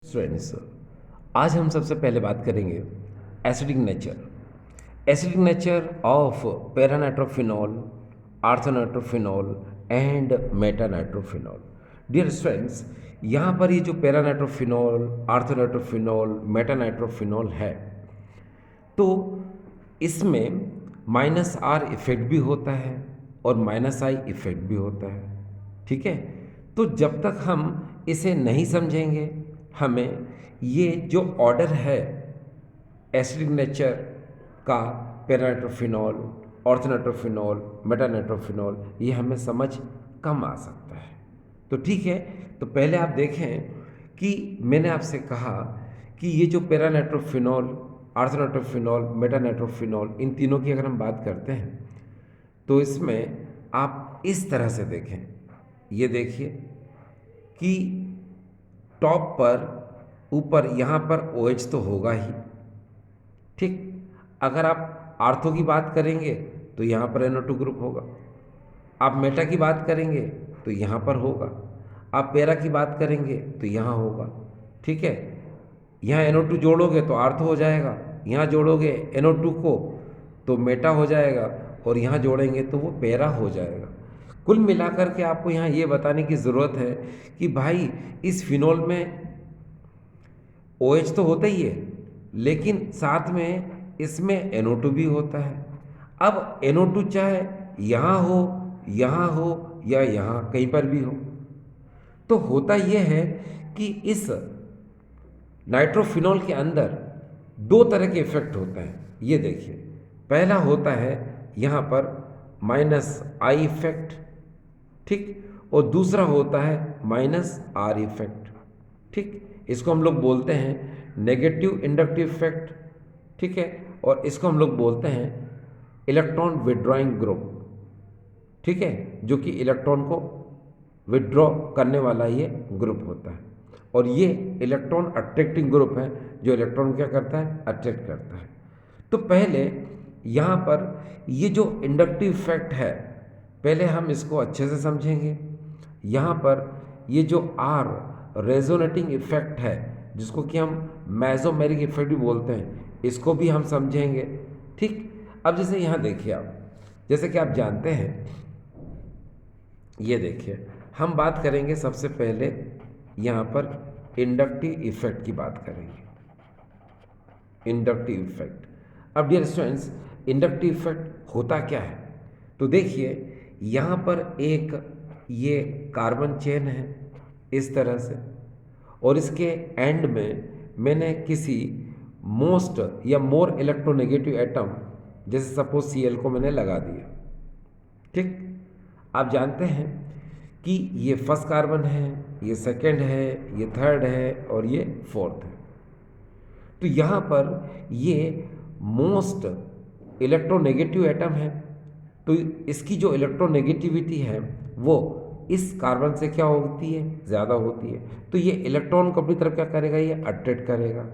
Students, आज हम सबसे पहले बात करेंगे acidic nature of paranitrophenol, orthonitrophenol and metanitrophenol. Dear students, यहाँ पर ये जो पैरानाइट्रोफिनॉल, आर्थोनाइट्रोफिनॉल, मेटानाइट्रोफिनॉल है, तो इसमें माइनस आर इफेक्ट भी होता है और माइनस आई इफेक्ट भी होता है। ठीक है, तो जब तक हम इसे नहीं समझेंगे, हमें ये जो ऑर्डर है एसिडिक नेचर का, पैरानाइट्रोफिनॉल, ऑर्थोनाइट्रोफिनॉल, मेटानाइट्रोफिनॉल, ये हमें समझ कम आ सकता है। तो ठीक है, तो पहले आप देखें कि मैंने आपसे कहा कि ये जो पैरानाइट्रोफिनॉल, आर्थोनाइट्रोफिनॉल, मेटानाइट्रोफिनॉल, इन तीनों की अगर हम बात करते हैं तो इसमें आप इस तरह से देखें। ये देखिए कि टॉप पर ऊपर यहाँ पर OH तो होगा ही। ठीक, अगर आप आर्थो की बात करेंगे तो यहाँ पर NO2 ग्रुप होगा। आप मेटा की बात करेंगे तो यहाँ पर होगा। आप पैरा की बात करेंगे तो यहाँ होगा। ठीक है, यहाँ NO2 जोड़ोगे तो आर्थो हो जाएगा, यहाँ जोड़ोगे NO2 को तो मेटा हो जाएगा, और यहाँ जोड़ेंगे तो वो पैरा हो जाएगा। कुल मिलाकर के आपको यहाँ ये बताने की ज़रूरत है कि भाई इस फिनॉल में OH तो होता ही है, लेकिन साथ में इसमें NO2 भी होता है। अब NO2 चाहे यहाँ हो या यहाँ कहीं पर भी हो, तो होता यह है कि इस नाइट्रोफिनॉल के अंदर दो तरह के इफेक्ट होते हैं। ये देखिए, पहला होता है यहाँ पर माइनस आई इफेक्ट, ठीक, और दूसरा होता है माइनस आर इफेक्ट। ठीक, इसको हम लोग बोलते हैं नेगेटिव इंडक्टिव इफेक्ट। ठीक है, और इसको हम लोग बोलते हैं इलेक्ट्रॉन विड्रॉइंग ग्रुप। ठीक है, जो कि इलेक्ट्रॉन को विड्रॉ करने वाला ये ग्रुप होता है, और ये इलेक्ट्रॉन अट्रैक्टिंग ग्रुप है, जो इलेक्ट्रॉन क्या करता है, अट्रैक्ट करता है। तो पहले यहाँ पर ये जो इंडक्टिव इफेक्ट है, पहले हम इसको अच्छे से समझेंगे। यहाँ पर ये जो आर रेजोनेटिंग इफेक्ट है, जिसको कि हम मेसोमेरिक इफेक्ट भी बोलते हैं, इसको भी हम समझेंगे। ठीक, अब जैसे यहाँ देखिए आप, जैसे कि आप जानते हैं, ये देखिए हम बात करेंगे सबसे पहले यहाँ पर इंडक्टिव इफेक्ट की बात करेंगे। इंडक्टिव इफेक्ट, अब डियर स्टूडेंट्स, इंडक्टिव इफेक्ट होता क्या है? तो देखिए यहाँ पर एक ये कार्बन चेन है इस तरह से, और इसके एंड में मैंने किसी मोस्ट या मोर इलेक्ट्रोनेगेटिव एटम, जैसे सपोज Cl को मैंने लगा दिया। ठीक, आप जानते हैं कि ये फर्स्ट कार्बन है, ये सेकंड है, ये थर्ड है और ये फोर्थ है। तो यहाँ पर ये मोस्ट इलेक्ट्रोनेगेटिव एटम है, तो इसकी जो इलेक्ट्रोनेगेटिविटी है वो इस कार्बन से क्या होती है, ज़्यादा होती है। तो ये इलेक्ट्रॉन को अपनी तरफ क्या करेगा, ये अट्रैक्ट करेगा।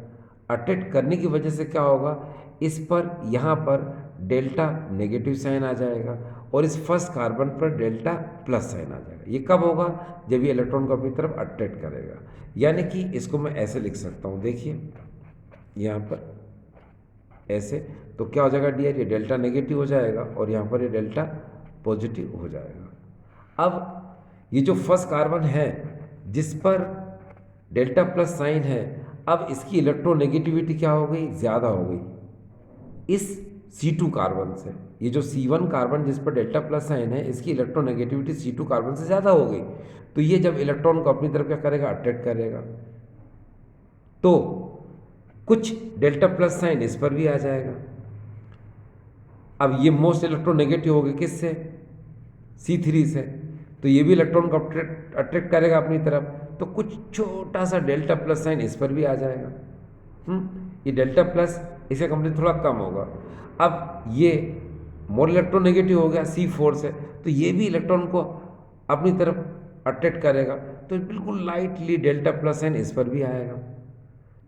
अट्रैक्ट करने की वजह से क्या होगा, इस पर यहाँ पर डेल्टा नेगेटिव साइन आ जाएगा, और इस फर्स्ट कार्बन पर डेल्टा प्लस साइन आ जाएगा। ये कब होगा, जब ये इलेक्ट्रॉन को अपनी तरफ अट्रैक्ट करेगा। यानी कि इसको मैं ऐसे लिख सकता हूँ, देखिए यहाँ पर ऐसे, तो क्या हो जाएगा डियर, ये डेल्टा नेगेटिव हो जाएगा और यहाँ पर ये डेल्टा पॉजिटिव हो जाएगा। अब ये जो फर्स्ट कार्बन है जिस पर डेल्टा प्लस साइन है, अब इसकी इलेक्ट्रोनेगेटिविटी क्या हो गई, ज़्यादा हो गई इस C2 कार्बन से। ये जो C1 कार्बन जिस पर डेल्टा प्लस साइन है, इसकी इलेक्ट्रोनेगेटिविटी C2 कार्बन से ज़्यादा हो गई। तो ये जब इलेक्ट्रॉन को अपनी तरफ क्या करेगा, अट्रैक्ट करेगा, तो कुछ डेल्टा प्लस साइन इस पर भी आ जाएगा। अब ये मोस्ट इलेक्ट्रोनेगेटिव हो गए किससे, C3 से, तो ये भी इलेक्ट्रॉन को अट्रैक्ट करेगा अपनी तरफ, तो कुछ छोटा सा डेल्टा प्लस साइन इस पर भी आ जाएगा। ये डेल्टा प्लस इसका कंप्लीट थोड़ा कम होगा। अब ये मोर इलेक्ट्रोनेगेटिव हो गया C4 से, तो ये भी इलेक्ट्रॉन को अपनी तरफ अट्रैक्ट करेगा, तो बिल्कुल लाइटली डेल्टा प्लस साइन इस पर भी आएगा।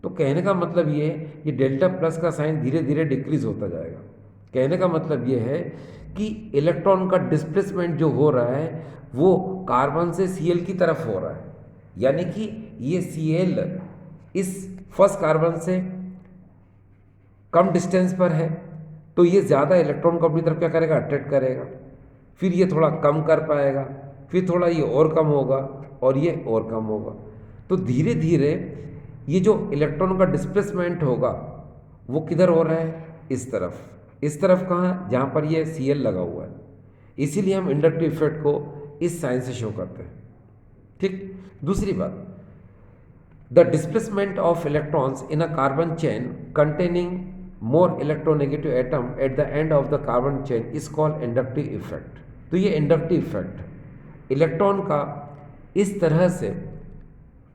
तो कहने का मतलब ये डेल्टा प्लस का साइन धीरे धीरे डिक्रीज होता जाएगा। कहने का मतलब ये है कि इलेक्ट्रॉन का डिस्प्लेसमेंट जो हो रहा है वो कार्बन से Cl की तरफ हो रहा है, यानी कि ये Cl इस फर्स्ट कार्बन से कम डिस्टेंस पर है तो ये ज़्यादा इलेक्ट्रॉन को अपनी तरफ क्या करेगा, अट्रैक्ट करेगा। फिर ये थोड़ा कम कर पाएगा, फिर थोड़ा ये और कम होगा और ये और कम होगा। तो धीरे धीरे ये जो इलेक्ट्रॉन का डिस्प्लेसमेंट होगा वो किधर हो रहा है, इस तरफ कहाँ, जहाँ पर ये Cl लगा हुआ है। इसीलिए हम इंडक्टिव इफेक्ट को इस साइन से शो करते हैं। ठीक। दूसरी बात, the displacement of electrons in a carbon chain containing more electronegative atom at the end of the carbon chain is called inductive effect. तो ये इंडक्टिव इफेक्ट है, इलेक्ट्रॉन का इस तरह से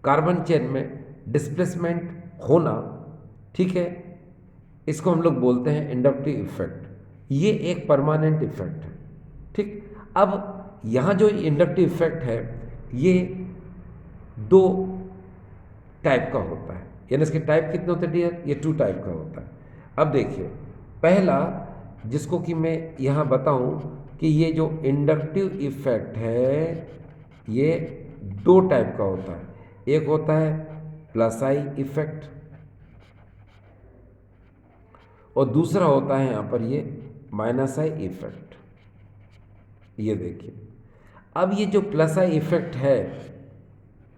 कार्बन चेन में डिस्प्लेसमेंट होना, ठीक है, इसको हम लोग बोलते हैं इंडक्टिव इफेक्ट। ये एक परमानेंट इफेक्ट है। ठीक। अब यहाँ जो इंडक्टिव इफेक्ट है ये दो टाइप का होता है, यानी इसके टाइप कितने होते हैं डियर, ये 2 टाइप का होता है। अब देखिए, पहला जिसको कि मैं यहाँ बताऊँ कि ये जो इंडक्टिव इफेक्ट है ये 2 टाइप का होता है। एक होता है प्लस आई इफेक्ट और दूसरा होता है यहाँ पर ये माइनस आई इफेक्ट। ये देखिए, अब ये जो प्लस आई इफेक्ट है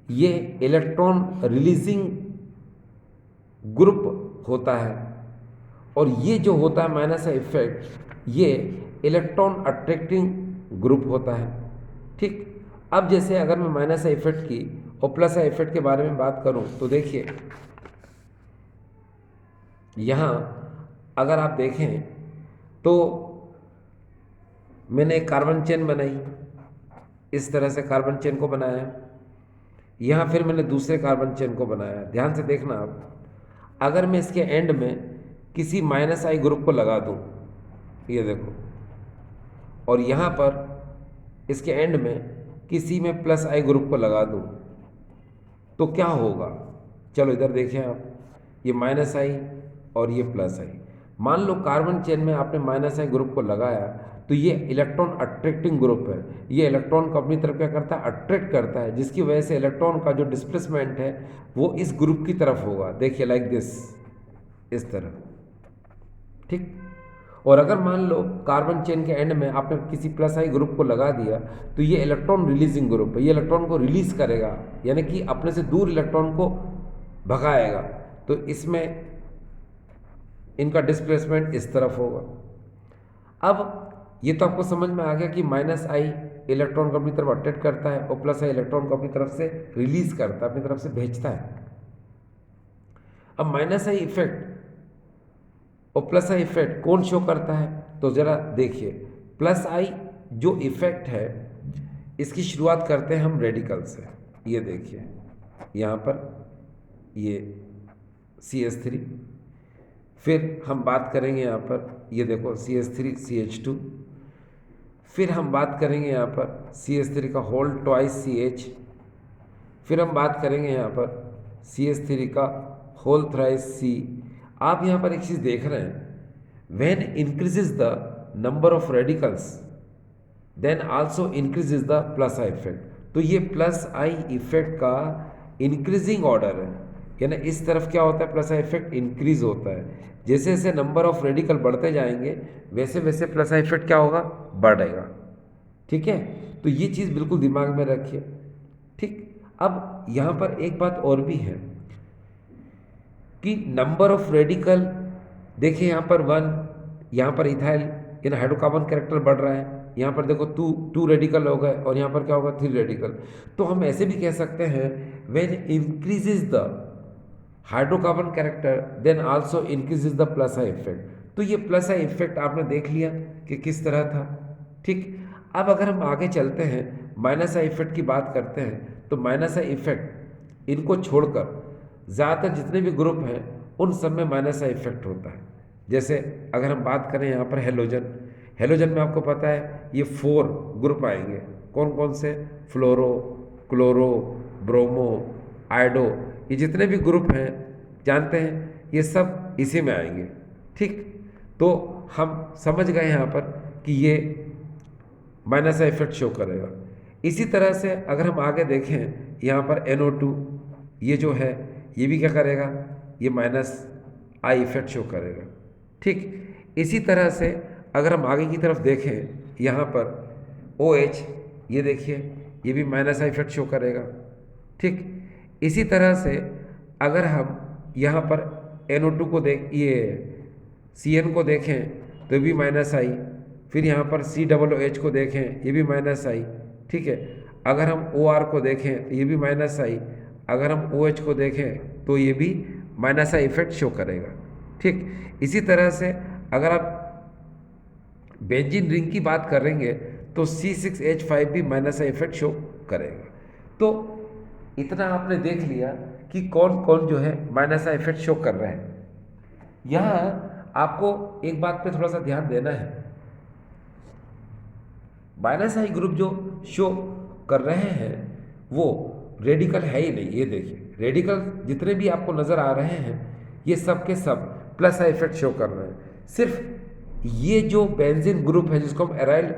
ये इलेक्ट्रॉन रिलीजिंग ग्रुप होता है और ये जो होता है माइनस आई इफेक्ट ये इलेक्ट्रॉन अट्रैक्टिंग ग्रुप होता है। ठीक। अब जैसे अगर मैं माइनस आई इफेक्ट की और प्लस आई इफेक्ट के बारे में बात करूं तो देखिए, यहाँ अगर आप देखें तो मैंने एक कार्बन चेन बनाई, इस तरह से कार्बन चेन को बनाया। यहाँ फिर मैंने दूसरे कार्बन चेन को बनाया। ध्यान से देखना आप, अगर मैं इसके एंड में किसी माइनस आई ग्रुप को लगा दूँ, ये देखो, और यहाँ पर इसके एंड में किसी में प्लस आई ग्रुप को लगा दूँ तो क्या होगा। चलो इधर देखें आप, ये माइनस आई और ये प्लस आई। मान लो कार्बन चेन में आपने माइनस आई ग्रुप को लगाया तो ये इलेक्ट्रॉन अट्रैक्टिंग ग्रुप है, ये इलेक्ट्रॉन को अपनी तरफ क्या करता है, अट्रैक्ट करता है, जिसकी वजह से इलेक्ट्रॉन का जो डिस्प्लेसमेंट है वो इस ग्रुप की तरफ होगा। देखिए लाइक दिस, इस तरह। ठीक। और अगर मान लो कार्बन चेन के एंड में आपने किसी प्लस आई ग्रुप को लगा दिया तो ये इलेक्ट्रॉन रिलीजिंग ग्रुप है, ये इलेक्ट्रॉन को रिलीज करेगा, यानी कि अपने से दूर इलेक्ट्रॉन को भगाएगा। तो इसमें इनका डिस्प्लेसमेंट इस तरफ होगा। अब ये तो आपको समझ में आ गया कि माइनस आई इलेक्ट्रॉन को अपनी तरफ अट्रैक्ट करता है और प्लस आई इलेक्ट्रॉन को अपनी तरफ से रिलीज करता है, अपनी तरफ से भेजता है। अब माइनस आई इफेक्ट और प्लस आई इफेक्ट कौन शो करता है, तो जरा देखिए, प्लस आई जो इफेक्ट है इसकी शुरुआत करते हैं हम रेडिकल से। ये देखिए यहाँ पर ये CH3, फिर हम बात करेंगे यहाँ पर, ये देखो CH3 CH2, फिर हम बात करेंगे यहाँ पर CH3 का होल ट्वाइस CH, फिर हम बात करेंगे यहाँ पर CH3 का होल थ्राइस C। आप यहाँ पर एक चीज़ देख रहे हैं, when increases the number of radicals then also increases the plus I effect. तो ये प्लस आई इफेक्ट का इंक्रीजिंग ऑर्डर है, यानी इस तरफ क्या होता है, प्लस आई इफेक्ट इंक्रीज होता है। जैसे जैसे नंबर ऑफ रेडिकल बढ़ते जाएंगे वैसे वैसे प्लस आई इफेक्ट क्या होगा, बढ़ेगा। ठीक है, तो ये चीज़ बिल्कुल दिमाग में रखिए। ठीक। अब यहाँ पर एक बात और भी है कि नंबर ऑफ रेडिकल, देखिए यहाँ पर 1, यहाँ पर इथाइल यानी हाइड्रोकार्बन कैरेक्टर बढ़ रहा है, यहाँ पर देखो 2 रेडिकल हो गए और यहाँ पर क्या होगा, 3 रेडिकल। तो हम ऐसे भी कह सकते हैं when increases the hydrocarbon character then also increases the plus I effect. तो ये प्लस आई इफेक्ट आपने देख लिया कि किस तरह था। ठीक। अब अगर हम आगे चलते हैं माइनस आई इफेक्ट की बात करते हैं, तो माइनस आई इफेक्ट इनको छोड़कर ज़्यादातर जितने भी ग्रुप हैं उन सब में माइनस आई इफेक्ट होता है। जैसे अगर हम बात करें यहाँ पर हेलोजन में आपको पता है ये 4 ग्रुप आएंगे, कौन कौन से, फ्लोरो, क्लोरो, ब्रोमो, आयोडो, ये जितने भी ग्रुप हैं जानते हैं ये सब इसी में आएंगे। ठीक। तो हम समझ गए यहाँ पर कि ये माइनस आई इफेक्ट शो करेगा। इसी तरह से अगर हम आगे देखें यहाँ पर NO2 ये जो है ये भी क्या करेगा, ये माइनस आई इफेक्ट शो करेगा। ठीक इसी तरह से अगर हम आगे की तरफ देखें यहाँ पर ओ एच, ये देखिए ये भी माइनस आई इफेक्ट शो करेगा। ठीक इसी तरह से अगर हम यहाँ पर NO2 को देख, ये CN को देखें तो ये भी माइनस आई, फिर यहाँ पर COOH को देखें ये भी माइनस आई। ठीक है, अगर हम OR को देखें तो ये भी माइनस आई, अगर हम OH को देखें तो ये भी माइनस आई इफेक्ट शो करेगा। ठीक इसी तरह से अगर आप बेंजीन रिंग की बात करेंगे तो C6H5 भी माइनस आई इफेक्ट शो करेगा। तो इतना आपने देख लिया कि कौन कौन जो है माइनस आई इफेक्ट शो कर रहे हैं। यहाँ आपको एक बात पे थोड़ा सा ध्यान देना है, माइनस आई ग्रुप जो शो कर रहे हैं वो रेडिकल है ही नहीं। ये देखिए रेडिकल जितने भी आपको नज़र आ रहे हैं ये सब के सब प्लस आई इफेक्ट शो कर रहे हैं। सिर्फ ये जो बेंजीन ग्रुप है जिसको हम एराइल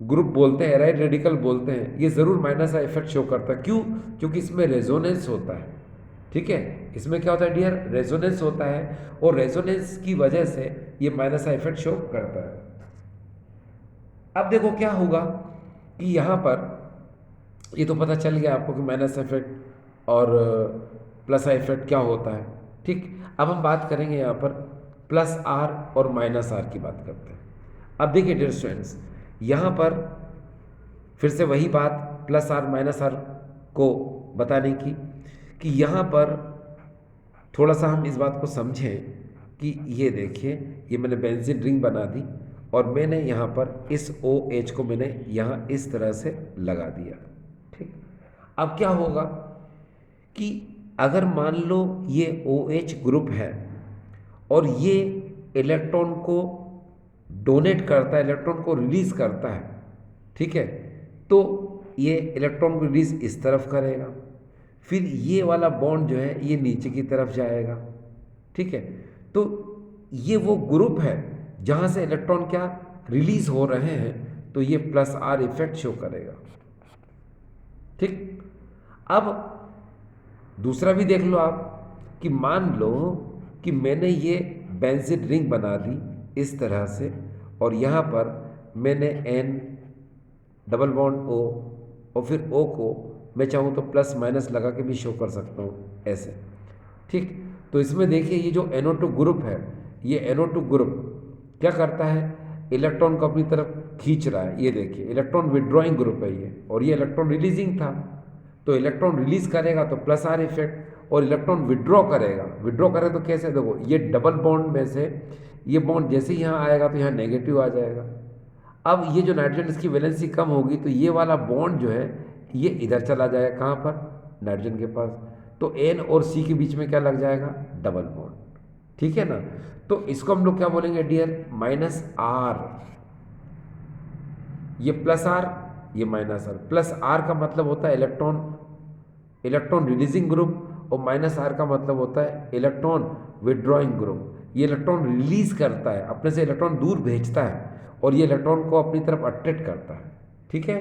ग्रुप बोलते हैं, एराइल रेडिकल बोलते हैं, ये ज़रूर माइनस आई इफेक्ट शो करता है। क्यों? क्योंकि इसमें रेजोनेंस होता है। ठीक है, इसमें क्या होता है डियर, रेजोनेंस होता है, और रेजोनेंस की वजह से ये माइनस आई इफेक्ट शो करता है। अब देखो क्या होगा कि यहाँ पर ये तो पता चल गया आपको कि माइनस इफेक्ट और प्लस आई इफेक्ट क्या होता है। ठीक, अब हम बात करेंगे यहाँ पर प्लस आर और माइनस आर की बात करते हैं। अब देखिए डियर स्टूडेंट्स, यहाँ पर फिर से वही बात प्लस आर माइनस आर को बताने की कि यहाँ पर थोड़ा सा हम इस बात को समझें कि ये देखिए ये मैंने बेंजीन रिंग बना दी और मैंने यहाँ पर इस OH को मैंने यहाँ इस तरह से लगा दिया। ठीक, अब क्या होगा कि अगर मान लो ये OH ग्रुप है और ये इलेक्ट्रॉन को डोनेट करता है, इलेक्ट्रॉन को रिलीज करता है। ठीक है, तो ये इलेक्ट्रॉन को रिलीज इस तरफ करेगा, फिर ये वाला बॉन्ड जो है ये नीचे की तरफ जाएगा। ठीक है, तो ये वो ग्रुप है जहाँ से इलेक्ट्रॉन क्या रिलीज हो रहे हैं, तो ये प्लस आर इफेक्ट शो करेगा। ठीक, अब दूसरा भी देख लो आप कि मान लो कि मैंने ये बेंजीन रिंग बना दी इस तरह से और यहाँ पर मैंने N डबल बॉन्ड O और फिर O को मैं चाहूँ तो प्लस माइनस लगा के भी शो कर सकता हूँ ऐसे। ठीक, तो इसमें देखिए ये जो NO2 ग्रुप है, ये NO2 ग्रुप क्या करता है, इलेक्ट्रॉन को अपनी तरफ खींच रहा है। ये देखिए इलेक्ट्रॉन विड्रॉइंग ग्रुप है ये, और ये इलेक्ट्रॉन रिलीजिंग था, तो इलेक्ट्रॉन रिलीज करेगा तो प्लस आर इफेक्ट, और इलेक्ट्रॉन विड्रॉ करेगा, विड्रॉ करेगा तो कैसे, देखो ये डबल बॉन्ड में से ये बॉन्ड जैसे ही यहाँ आएगा तो यहाँ नेगेटिव आ जाएगा। अब ये जो नाइट्रोजन इसकी वैलेंसी कम होगी तो ये वाला बॉन्ड जो है ये इधर चला जाएगा, कहाँ पर, नाइट्रोजन के पास, तो N और C के बीच में क्या लग जाएगा, डबल बॉन्ड। ठीक है ना, तो इसको हम लोग क्या बोलेंगे डियर, माइनस आर। ये प्लस आर, ये माइनस आर। प्लस आर का मतलब होता है इलेक्ट्रॉन रिलीजिंग ग्रुप, और माइनस आर का मतलब होता है इलेक्ट्रॉन विड्रॉइंग ग्रुप। ये इलेक्ट्रॉन रिलीज करता है, अपने से इलेक्ट्रॉन दूर भेजता है, और ये इलेक्ट्रॉन को अपनी तरफ अट्रैक्ट करता है। ठीक है,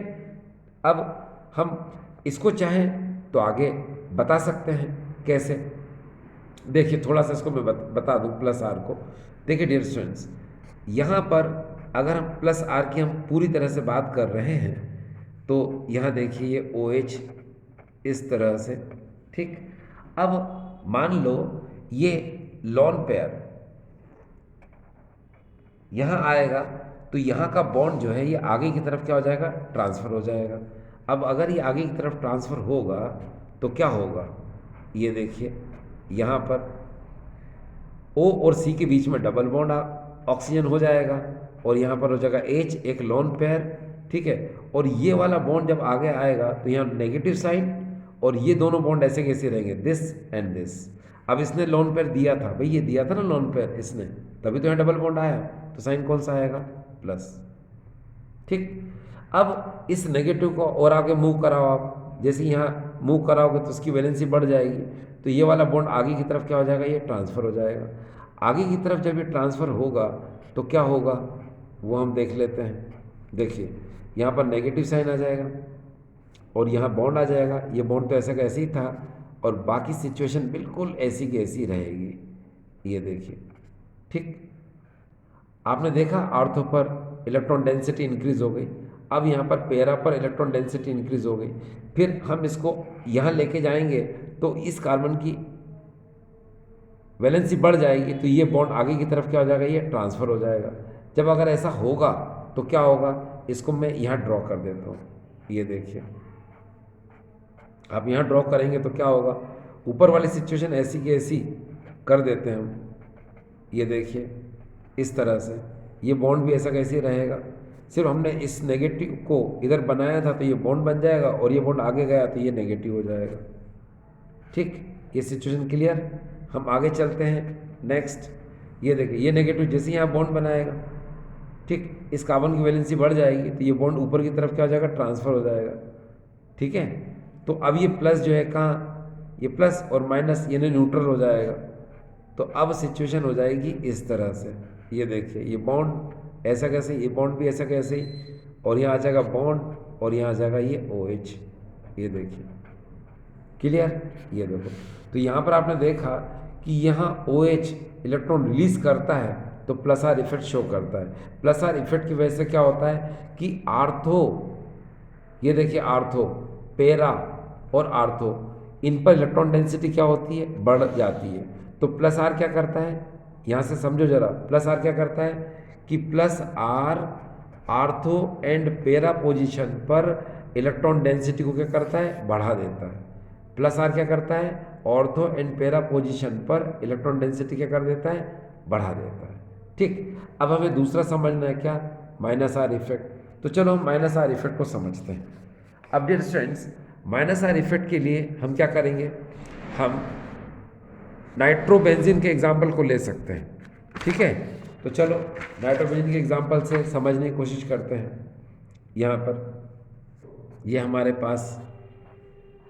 अब हम इसको चाहें तो आगे बता सकते हैं कैसे। देखिए थोड़ा सा इसको मैं बता दूं प्लस आर को। देखिए डियर स्टूडेंट्स, यहाँ पर अगर हम प्लस आर की हम पूरी तरह से बात कर रहे हैं तो यहाँ देखिए ये OH इस तरह से। ठीक, अब मान लो ये लॉन पेयर यहाँ आएगा तो यहाँ का बॉन्ड जो है ये आगे की तरफ क्या हो जाएगा, ट्रांसफ़र हो जाएगा। अब अगर ये आगे की तरफ ट्रांसफ़र होगा तो क्या होगा, ये देखिए यहाँ पर O और C के बीच में डबल बॉन्ड ऑक्सीजन हो जाएगा, और यहाँ पर हो जाएगा H, एक लॉन पेयर। ठीक है, और ये वाला बॉन्ड जब आगे आएगा तो यहाँ नेगेटिव साइन, और ये दोनों बॉन्ड ऐसे कैसे रहेंगे, दिस एंड दिस। अब इसने लॉन पेयर दिया था, भाई ये दिया था ना लॉन पेयर इसने, तभी तो यहाँ डबल बॉन्ड आया, तो साइन कौन सा आएगा, प्लस। ठीक, अब इस नेगेटिव को और आगे मूव कराओ आप, जैसे यहाँ मूव कराओगे तो उसकी वैलेंसी बढ़ जाएगी, तो ये वाला बॉन्ड आगे की तरफ क्या हो जाएगा, ये ट्रांसफ़र हो जाएगा। आगे की तरफ जब ये ट्रांसफ़र होगा तो क्या होगा वो हम देख लेते हैं। देखिए यहाँ पर नेगेटिव साइन आ जाएगा और यहाँ बॉन्ड आ जाएगा। ये बॉन्ड तो ऐसा का ऐसे ही था, और बाकी सिचुएशन बिल्कुल ऐसी की ऐसी रहेगी। ये देखिए, ठीक। आपने देखा ऑर्थो पर इलेक्ट्रॉन डेंसिटी इंक्रीज हो गई, अब यहाँ पर पैरा पर इलेक्ट्रॉन डेंसिटी इंक्रीज हो गई। फिर हम इसको यहाँ लेके जाएंगे तो इस कार्बन की वैलेंसी बढ़ जाएगी, तो ये बॉन्ड आगे की तरफ क्या हो जाएगा, ये ट्रांसफ़र हो जाएगा। जब अगर ऐसा होगा तो क्या होगा, इसको मैं यहाँ ड्रॉ कर देता हूँ। ये देखिए, आप यहाँ ड्रॉ करेंगे तो क्या होगा, ऊपर वाली सिचुएशन ऐसी की ऐसी कर देते हैं हम। ये देखिए, इस तरह से ये बॉन्ड भी ऐसा कैसे रहेगा, सिर्फ हमने इस नेगेटिव को इधर बनाया था तो ये बॉन्ड बन जाएगा, और ये बॉन्ड आगे गया तो ये नेगेटिव हो जाएगा। ठीक, ये सिचुएशन क्लियर। हम आगे चलते हैं नेक्स्ट। ये देखिए, ये नेगेटिव जैसे यहाँ बॉन्ड बनाएगा, ठीक, इस कार्बन की वैलेंसी बढ़ जाएगी तो ये बॉन्ड ऊपर की तरफ क्या हो जाएगा, ट्रांसफ़र हो जाएगा। ठीक है, तो अब ये प्लस जो है कहाँ, ये प्लस और माइनस यानी न्यूट्रल हो जाएगा। तो अब सिचुएशन हो जाएगी इस तरह से। ये देखिए, ये बॉन्ड ऐसा कैसे, ये बॉन्ड भी ऐसा कैसे, और यहाँ आ जाएगा बॉन्ड और यहाँ आ जाएगा ये OH। ये देखिए, क्लियर। ये देखो, तो यहाँ पर आपने देखा कि यहाँ OH इलेक्ट्रॉन रिलीज करता है तो प्लस आर इफेक्ट शो करता है। प्लस आर इफेक्ट की वजह से क्या होता है कि आर्थो, ये देखिए आर्थो, पेरा और आर्थो, इन पर इलेक्ट्रॉन डेंसिटी क्या होती है, बढ़ जाती है। तो प्लस आर क्या करता है, यहाँ से समझो जरा, प्लस आर क्या करता है कि प्लस आर आर्थो एंड पेरा पोजीशन पर इलेक्ट्रॉन डेंसिटी को क्या करता है, बढ़ा देता है। प्लस आर क्या करता है, ऑर्थो एंड पेरा पोजीशन पर इलेक्ट्रॉन डेंसिटी क्या कर देता है, बढ़ा देता है। ठीक, अब हमें दूसरा समझना है क्या, माइनस आर इफेक्ट। तो चलो हम माइनस आर इफेक्ट को समझते हैं। अब dear students, minus R effect के लिए हम क्या करेंगे, हम नाइट्रोबेंजीन के एग्जाम्पल को ले सकते हैं। ठीक है, तो चलो नाइट्रोबेंजीन के एग्जाम्पल से समझने की कोशिश करते हैं। यहाँ पर ये हमारे पास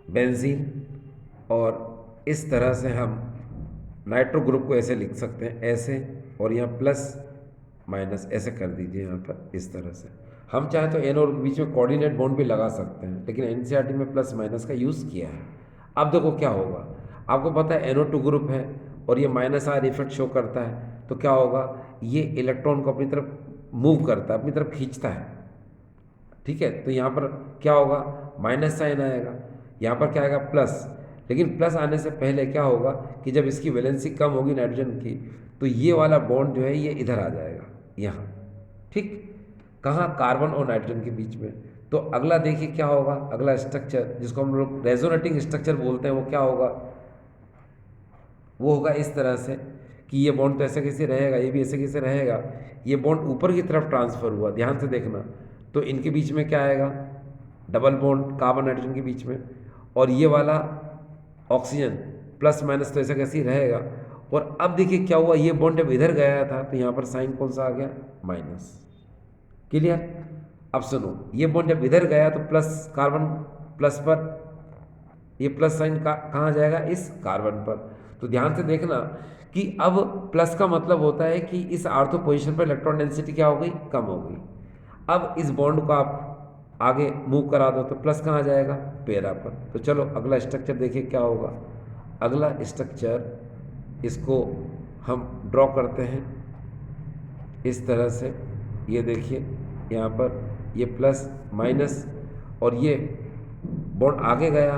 बेंजीन, और इस तरह से हम नाइट्रो ग्रुप को ऐसे लिख सकते हैं, ऐसे, और यहाँ प्लस माइनस ऐसे कर दीजिए यहाँ पर इस तरह से। हम चाहें तो एन और के बीच में कोऑर्डिनेट बॉन्ड भी लगा सकते हैं, लेकिन एनसीईआरटी में प्लस माइनस का यूज़ किया है। अब देखो क्या होगा, आपको पता है NO2 ग्रुप है और ये माइनस आर इफेक्ट शो करता है, तो क्या होगा, ये इलेक्ट्रॉन को अपनी तरफ मूव करता है, अपनी तरफ खींचता है। ठीक है, तो यहाँ पर क्या होगा, माइनस साइन आएगा, यहाँ पर क्या आएगा, प्लस। लेकिन प्लस आने से पहले क्या होगा कि जब इसकी वैलेंसी कम होगी नाइट्रोजन की, तो ये वाला बॉन्ड जो है ये इधर आ जाएगा, यहाँ। ठीक, कहाँ, कार्बन और नाइट्रोजन के बीच में। तो अगला देखिए क्या होगा, अगला स्ट्रक्चर जिसको हम लोग रेजोनेटिंग स्ट्रक्चर बोलते हैं, वो क्या होगा, वो होगा इस तरह से कि ये बॉन्ड तो ऐसे कैसे रहेगा, ये भी ऐसे कैसे रहेगा, ये बॉन्ड ऊपर की तरफ ट्रांसफ़र हुआ, ध्यान से देखना। तो इनके बीच में क्या आएगा, डबल बॉन्ड कार्बन नाइट्रोजन के बीच में, और ये वाला ऑक्सीजन प्लस माइनस तो ऐसा कैसे ही रहेगा। और अब देखिए क्या हुआ, ये बॉन्ड जब इधर गया था तो यहाँ पर साइन कौन सा आ गया, माइनस। क्लियर। अब सुनो, ये बॉन्ड जब इधर गया तो प्लस कार्बन प्लस पर, ये प्लस साइन कहाँ जाएगा, इस कार्बन पर। तो ध्यान से देखना कि अब प्लस का मतलब होता है कि इस आर्थो पोजीशन पर इलेक्ट्रॉन डेंसिटी क्या हो गई, कम हो गई। अब इस बॉन्ड को आप आगे मूव करा दो तो प्लस कहाँ जाएगा, पेरा पर। तो चलो अगला स्ट्रक्चर देखिए क्या होगा। अगला स्ट्रक्चर इसको हम ड्रॉ करते हैं इस तरह से। ये देखिए यहाँ पर ये प्लस माइनस, और ये बॉन्ड आगे गया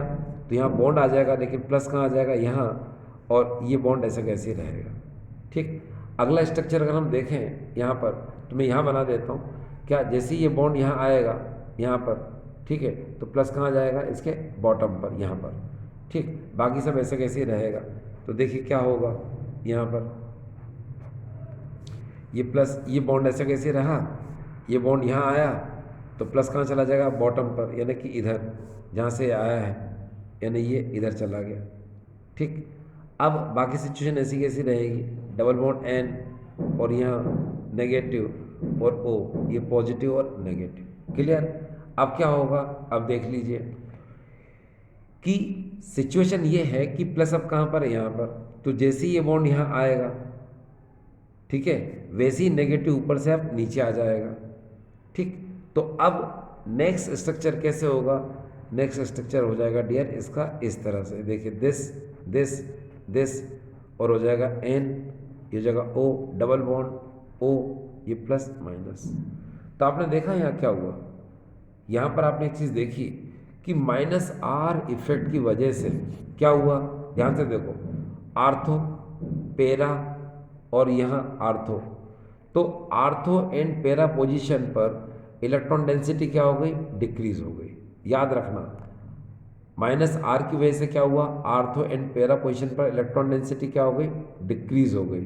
तो यहाँ बॉन्ड आ जाएगा, लेकिन प्लस कहाँ आ जाएगा, यहाँ, और ये बॉन्ड ऐसा कैसे रहेगा। ठीक, अगला स्ट्रक्चर अगर हम देखें यहाँ पर, तो मैं यहाँ बना देता हूँ क्या, जैसे ही ये बॉन्ड यहाँ आएगा यहाँ पर, ठीक है, तो प्लस कहाँ जाएगा, इसके बॉटम पर, यहाँ पर। ठीक, बाकी सब ऐसे कैसे रहेगा। तो देखिए क्या होगा, यहाँ पर ये प्लस, ये बॉन्ड ऐसा कैसे रहा, ये बॉन्ड यहाँ आया तो प्लस कहाँ चला जाएगा, बॉटम पर, यानी कि इधर जहाँ से आया है, यानी ये इधर चला गया। ठीक, अब बाकी सिचुएशन ऐसी कैसी रहेगी, डबल बॉन्ड N और यहाँ नेगेटिव और O, ये पॉजिटिव और नेगेटिव। क्लियर। अब क्या होगा, अब देख लीजिए कि सिचुएशन ये है कि प्लस अब कहाँ पर है, यहाँ पर। तो जैसे ही ये बॉन्ड यहाँ आएगा, ठीक है, वैसे ही नेगेटिव ऊपर से अब नीचे आ जाएगा। ठीक, तो अब नेक्स्ट स्ट्रक्चर कैसे होगा, नेक्स्ट स्ट्रक्चर हो जाएगा डियर इसका इस तरह से, देखिए दिस दिस और हो जाएगा एन, ये हो जाएगा ओ डबल बॉन्ड ओ, ये प्लस माइनस। तो आपने देखा यहाँ क्या हुआ, यहाँ पर आपने एक चीज़ देखी कि माइनस आर इफेक्ट की वजह से क्या हुआ, ध्यान से देखो, आर्थो पेरा और यहाँ आर्थो, तो आर्थो एंड पेरा पोजीशन पर इलेक्ट्रॉन डेंसिटी क्या हो गई, डिक्रीज हो गई। याद रखना माइनस आर की वजह से क्या हुआ, आर्थो एंड पेरा पोजीशन पर इलेक्ट्रॉन डेंसिटी क्या हो गई, डिक्रीज हो गई।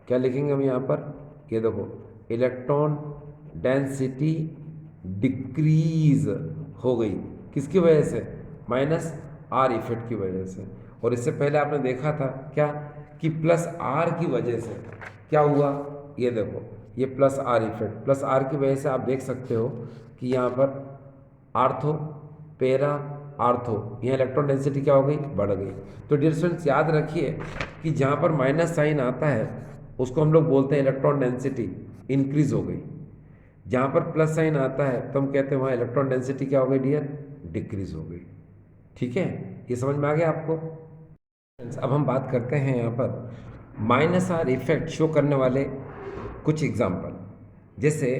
क्या लिखेंगे हम यहाँ पर, ये देखो इलेक्ट्रॉन डेंसिटी डिक्रीज हो गई, किसकी वजह से, माइनस आर इफेक्ट की वजह से। और इससे पहले आपने देखा था क्या कि प्लस आर की वजह से क्या हुआ, ये देखो ये plus R effect, plus R की वजह से आप देख सकते हो कि यहाँ पर आर्थो पेरा आर्थो, यहाँ इलेक्ट्रॉन डेंसिटी क्या हो गई, बढ़ गई। तो डियर स्टूडेंट्स याद रखिए कि जहाँ पर माइनस साइन आता है उसको हम लोग बोलते हैं इलेक्ट्रॉन डेंसिटी इंक्रीज हो गई, जहाँ पर प्लस साइन आता है तो हम कहते हैं वहाँ इलेक्ट्रॉन डेंसिटी क्या हो गई डियर, डिक्रीज हो गई। ठीक है, ये समझ में आ गया आपको। अब हम बात करते हैं यहाँ पर माइनस आर इफेक्ट शो करने वाले कुछ एग्जाम्पल, जैसे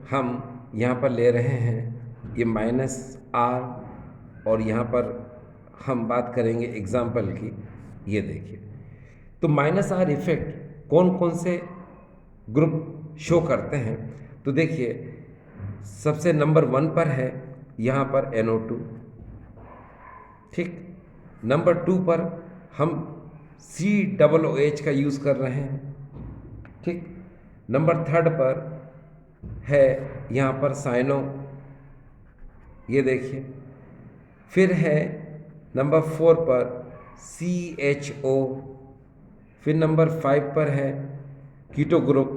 हम यहाँ पर ले रहे हैं ये माइनस आर और यहाँ पर हम बात करेंगे एग्जाम्पल की, ये देखिए। तो माइनस आर इफेक्ट कौन कौन से ग्रुप शो करते हैं, तो देखिए सबसे नंबर 1 पर है यहाँ पर NO2, ठीक। नंबर 2 पर हम COOH का यूज़ कर रहे हैं, ठीक। नंबर 3 पर है यहाँ पर साइनो, ये देखिए। फिर है नंबर 4 पर CHO, फिर नंबर 5 पर है कीटो ग्रुप,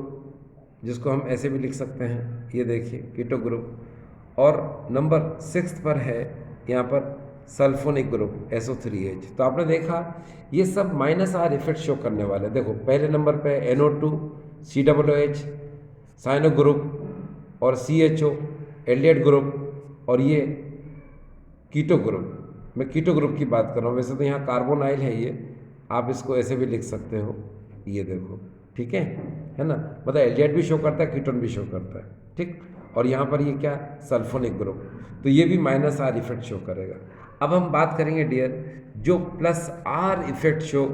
जिसको हम ऐसे भी लिख सकते हैं, ये देखिए कीटो ग्रुप। और नंबर 6 पर है यहाँ पर सल्फोनिक ग्रुप SO3H। तो आपने देखा ये सब माइनस आर इफेक्ट शो करने वाले। देखो पहले नंबर पे NO2 COOH साइनो ग्रुप और CHO एल्डिहाइड ग्रुप और ये कीटो ग्रुप। मैं कीटो ग्रुप की बात कर रहा हूँ, वैसे तो यहाँ कार्बोनाइल है ये, आप इसको ऐसे भी लिख सकते हो, ये देखो, ठीक है ना। मतलब एल्डिहाइड भी शो करता है, कीटोन भी शो करता है, ठीक। और यहाँ पर ये क्या, सल्फोनिक ग्रुप, तो ये भी माइनस आर इफेक्ट शो करेगा। अब हम बात करेंगे डियर जो प्लस आर इफेक्ट शो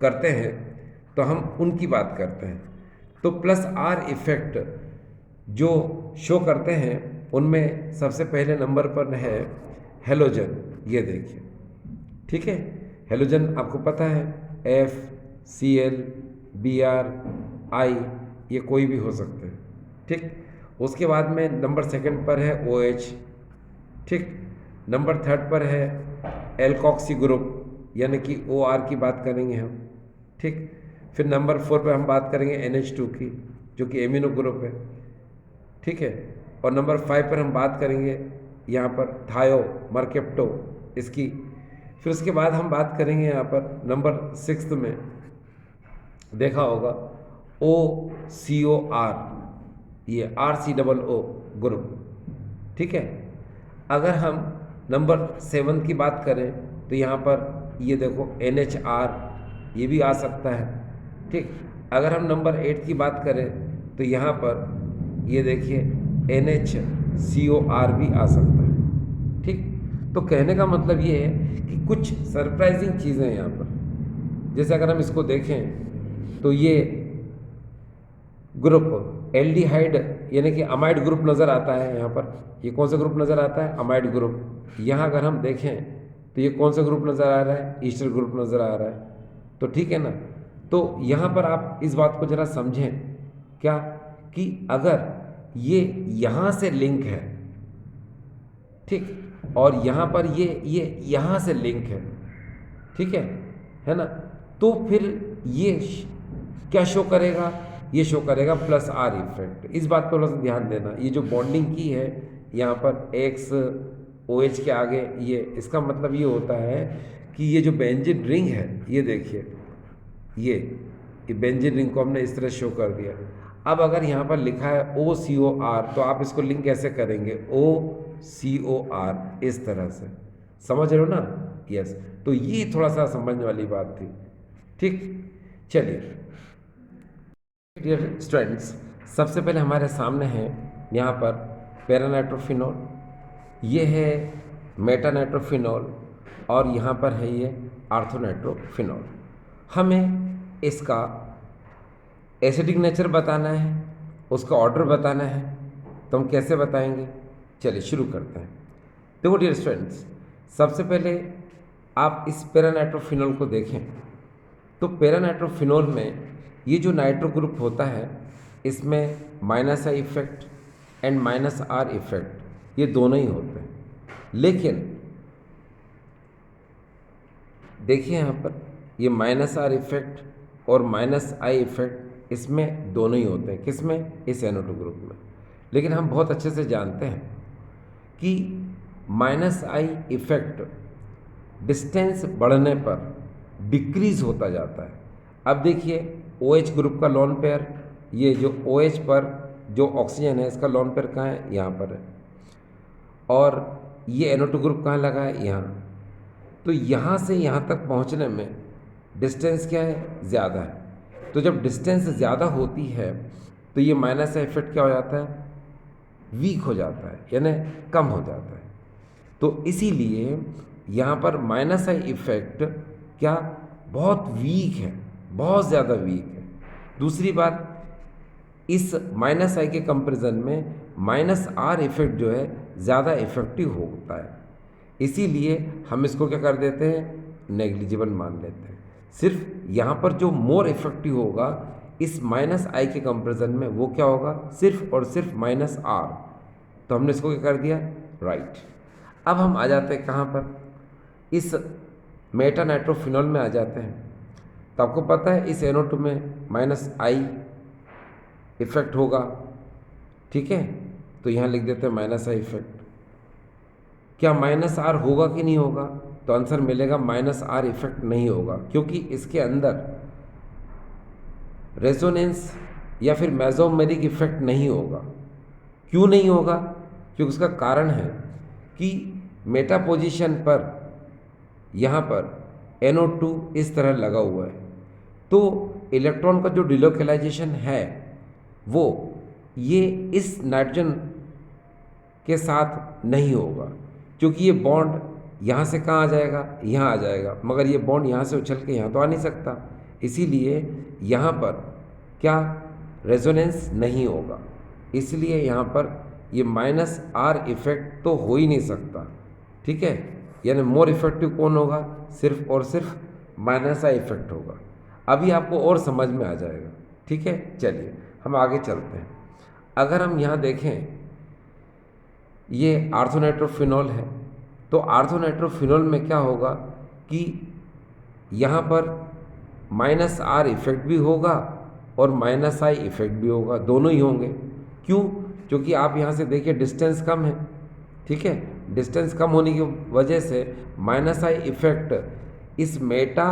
करते हैं, तो हम उनकी बात करते हैं। तो प्लस आर इफेक्ट जो शो करते हैं उनमें सबसे पहले नंबर पर है हेलोजन, ये देखिए, ठीक है। हेलोजन आपको पता है FCl Br I, ये कोई भी हो सकते हैं, ठीक। उसके बाद में नंबर 2 पर है OH, ठीक। नंबर 3 पर है एल्कोक्सी ग्रुप, यानी कि OR की बात करेंगे हम, ठीक। फिर नंबर 4 पर हम बात करेंगे NH2 की, जो कि एमिनो ग्रुप है, ठीक है। और नंबर 5 पर हम बात करेंगे यहाँ पर थायो मर्केप्टो इसकी। फिर उसके बाद हम बात करेंगे यहाँ पर नंबर 6 में देखा होगा OCOR, ये RCOO ग्रुप, ठीक है। अगर हम नंबर 7 की बात करें तो यहाँ पर ये देखो NHR, ये भी आ सकता है, ठीक। अगर हम नंबर 8 की बात करें तो यहाँ पर ये देखिए NHCOR भी आ सकता है, ठीक। तो कहने का मतलब ये है कि कुछ सरप्राइजिंग चीज़ें हैं यहाँ पर। जैसे अगर हम इसको देखें तो ये ग्रुप एल्डिहाइड यानी कि अमाइड ग्रुप नज़र आता है यहाँ पर। ये कौन सा ग्रुप नज़र आता है, अमाइड ग्रुप। यहाँ अगर हम देखें तो ये कौन सा ग्रुप नज़र आ रहा है, ईस्टर ग्रुप नज़र आ रहा है। तो ठीक है ना। तो यहाँ पर आप इस बात को ज़रा समझें क्या, कि अगर ये यहाँ से लिंक है, ठीक, और यहाँ पर ये यहाँ से लिंक है, ठीक है ना, तो फिर ये क्या शो करेगा, ये शो करेगा प्लस आर इफेक्ट। इस बात पर थोड़ा सा ध्यान देना। ये जो बॉन्डिंग की है यहाँ पर XOH के आगे, ये इसका मतलब ये होता है कि ये जो बेंजीन रिंग है, ये देखिए ये बेंजीन रिंग को हमने इस तरह शो कर दिया। अब अगर यहाँ पर लिखा है OCOR तो आप इसको लिंक कैसे करेंगे, COR, इस तरह से, समझ रहे हो ना? यस, तो ये थोड़ा सा समझने वाली बात थी। ठीक, चलिए डियर स्टूडेंट्स, सबसे पहले हमारे सामने है यहाँ पर पैरानाइट्रोफिनॉल, ये है मेटानाइट्रोफिनॉल, और यहाँ पर है ये आर्थोनाइट्रोफिनॉल। हमें इसका एसिडिक नेचर बताना है, उसका ऑर्डर बताना है, तो हम कैसे बताएंगे? चलिए शुरू करते हैं। देखो डियर स्टूडेंट्स, सबसे पहले आप इस पैरानाइट्रोफिनॉल को देखें तो पैरानाइट्रोफिनॉल में ये जो नाइट्रो ग्रुप होता है, इसमें -I effect and -R effect, ये दोनों ही होते हैं। लेकिन देखिए यहाँ पर ये -R इफेक्ट और -I इफेक्ट इसमें दोनों ही होते हैं। किसमें? इस NO2 ग्रुप में। लेकिन हम बहुत अच्छे से जानते हैं कि -I इफेक्ट डिस्टेंस बढ़ने पर डिक्रीज होता जाता है। अब देखिए OH ग्रुप का लोन पेयर, ये जो OH पर जो ऑक्सीजन है इसका लोन पेयर कहाँ है? यहाँ पर है। और ये NO2 ग्रुप कहाँ लगा है? यहाँ। तो यहाँ से यहाँ तक पहुँचने में डिस्टेंस क्या है? ज़्यादा है। तो जब डिस्टेंस ज़्यादा होती है तो ये -I इफेक्ट क्या हो जाता है? वीक हो जाता है, यानी कम हो जाता है। तो इसीलिए यहाँ पर -I इफेक्ट क्या बहुत वीक है, बहुत ज़्यादा वीक है। दूसरी बात, इस -I के कंपैरिजन में -R इफेक्ट जो है ज़्यादा इफेक्टिव होता है। इसीलिए हम इसको क्या कर देते हैं? नेग्लिजिबल मान लेते हैं। सिर्फ यहाँ पर जो मोर इफेक्टिव होगा इस -I के कंपैरिजन में, वो क्या होगा? सिर्फ और सिर्फ -R। तो हमने इसको क्या कर दिया? राइट। अब हम आ जाते हैं कहाँ पर? इस मेटानाइट्रोफिनॉल में आ जाते हैं। तो आपको पता है इस NO2 में -I इफेक्ट होगा, ठीक है? तो यहाँ लिख देते हैं -I इफेक्ट। क्या -R होगा कि नहीं होगा? तो आंसर मिलेगा -R इफेक्ट नहीं होगा, क्योंकि इसके अंदर रेजोनेंस या फिर मेसोमेरिक इफेक्ट नहीं होगा। क्यों नहीं होगा? क्योंकि उसका कारण है कि मेटा पोजीशन पर यहाँ पर NO2 इस तरह लगा हुआ है, तो इलेक्ट्रॉन का जो डिलोकेलाइजेशन है वो ये इस नाइट्रोजन के साथ नहीं होगा, क्योंकि ये बॉन्ड यहाँ से कहाँ आ जाएगा? यहाँ आ जाएगा, मगर ये बॉन्ड यहाँ से उछल के यहाँ तो आ नहीं सकता। इसीलिए यहाँ पर क्या रेजोनेंस नहीं होगा, इसलिए यहाँ पर ये -R इफेक्ट तो हो ही नहीं सकता, ठीक है? यानी मोर इफेक्टिव कौन होगा? सिर्फ और सिर्फ -I इफेक्ट होगा। अभी आपको और समझ में आ जाएगा, ठीक है? चलिए हम आगे चलते हैं। अगर हम यहाँ देखें, ये आर्थोनाइट्रोफिनॉल है, तो आर्थोनाइट्रोफिनॉल में क्या होगा कि यहाँ पर -R इफेक्ट भी होगा और -I इफेक्ट भी होगा, दोनों ही होंगे। क्यों? क्योंकि आप यहाँ से देखिए डिस्टेंस कम है, ठीक है? डिस्टेंस कम होने की वजह से -I इफेक्ट इस मेटा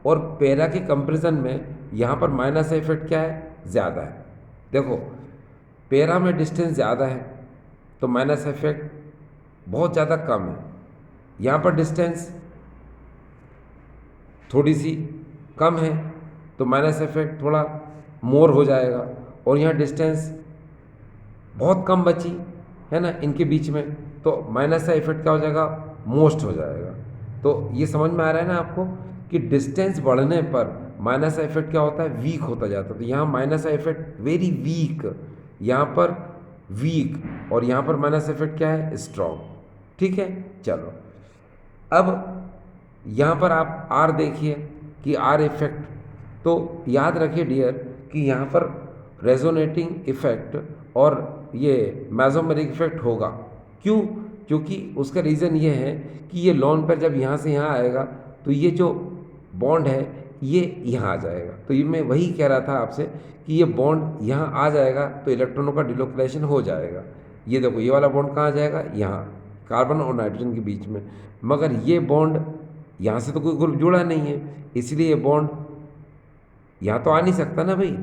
और पैरा के कंपैरिजन में यहाँ पर -I इफेक्ट क्या है? ज़्यादा है। देखो पैरा में डिस्टेंस ज़्यादा है तो -I इफेक्ट बहुत ज़्यादा कम है। यहाँ पर डिस्टेंस थोड़ी सी कम है तो -I इफेक्ट थोड़ा मोर हो जाएगा, और यहाँ डिस्टेंस बहुत कम बची है ना इनके बीच में, तो -I इफेक्ट क्या हो जाएगा? मोस्ट हो जाएगा। तो ये समझ में आ रहा है ना आपको कि डिस्टेंस बढ़ने पर -I इफेक्ट क्या होता है? वीक होता जाता है। तो यहाँ -I इफेक्ट वेरी वीक, यहाँ पर वीक, और यहाँ पर -I इफेक्ट क्या है? स्ट्रॉन्ग, ठीक है? चलो अब यहाँ पर आप R देखिए कि R इफेक्ट, तो याद रखिए डियर कि यहाँ पर रेजोनेटिंग इफेक्ट और ये मेसोमेरिक इफेक्ट होगा। क्यों? क्योंकि उसका रीज़न ये है कि ये लोन पर जब यहाँ से यहाँ आएगा तो ये जो बॉन्ड है ये यहाँ आ जाएगा। तो ये मैं वही कह रहा था आपसे कि ये बॉन्ड यहाँ आ जाएगा तो इलेक्ट्रॉनों का डिलोकेलाइजेशन हो जाएगा। ये देखो ये वाला बॉन्ड कहाँ आ जाएगा? यहाँ, कार्बन और नाइट्रोजन के बीच में। मगर ये बॉन्ड यहाँ से तो कोई ग्रुप जुड़ा नहीं है, इसलिए ये बॉन्ड यहाँ तो आ नहीं सकता ना भाई।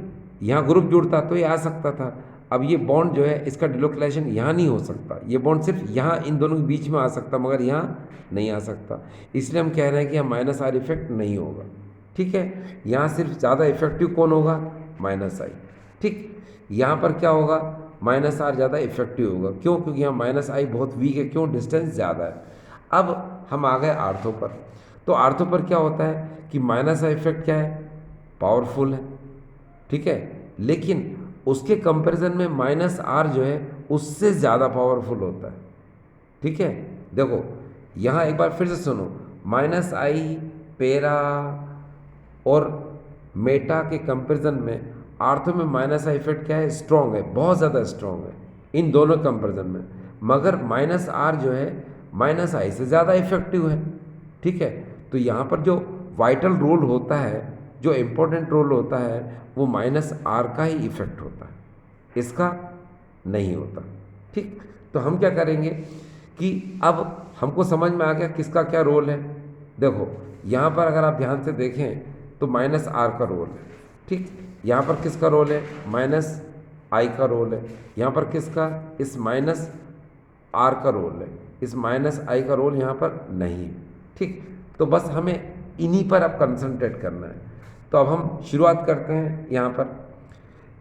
यहाँ ग्रुप जुड़ता तो ये आ सकता था। अब ये बॉन्ड जो है इसका डिलोकलाइजेशन यहाँ नहीं हो सकता, ये बॉन्ड सिर्फ यहाँ इन दोनों के बीच में आ सकता मगर यहाँ नहीं आ सकता, इसलिए हम कह रहे हैं कि यहाँ माइनस आर इफेक्ट नहीं होगा। ठीक है, यहाँ सिर्फ ज़्यादा इफेक्टिव कौन होगा, माइनस आई। ठीक, यहाँ पर क्या होगा, माइनस आर ज़्यादा इफेक्टिव होगा। क्यों, क्योंकि यहाँ माइनस आई बहुत वीक है, क्यों, डिस्टेंस ज़्यादा है। अब हम आ गए आर्थो पर, तो आर्थो पर क्या होता है कि माइनस आई इफेक्ट क्या है, पावरफुल है। ठीक है, लेकिन उसके कंपैरिजन में माइनस आर जो है उससे ज़्यादा पावरफुल होता है। ठीक है, देखो यहाँ एक बार फिर से सुनो, माइनस आई पेरा और मेटा के कंपैरिजन में आर्थो में माइनस आई इफेक्ट क्या है, स्ट्रॉन्ग है, बहुत ज़्यादा स्ट्रॉन्ग है इन दोनों कंपैरिजन में, मगर माइनस आर जो है माइनस आई से ज़्यादा इफेक्टिव है। ठीक है, तो यहाँ पर जो वाइटल रोल होता है, जो इम्पोर्टेंट रोल होता है, वो माइनस आर का ही इफेक्ट होता है, इसका नहीं होता। ठीक, तो हम क्या करेंगे कि अब हमको समझ में आ गया किसका क्या रोल है। देखो यहाँ पर अगर आप ध्यान से देखें तो माइनस आर का रोल है। ठीक, यहाँ पर किसका रोल है, माइनस आई का रोल है। यहाँ पर किसका, इस माइनस आर का रोल है, इस माइनस आई का रोल यहाँ पर नहीं है। ठीक, तो बस हमें इन्हीं पर अब कंसंट्रेट करना है। तो अब हम शुरुआत करते हैं यहाँ पर।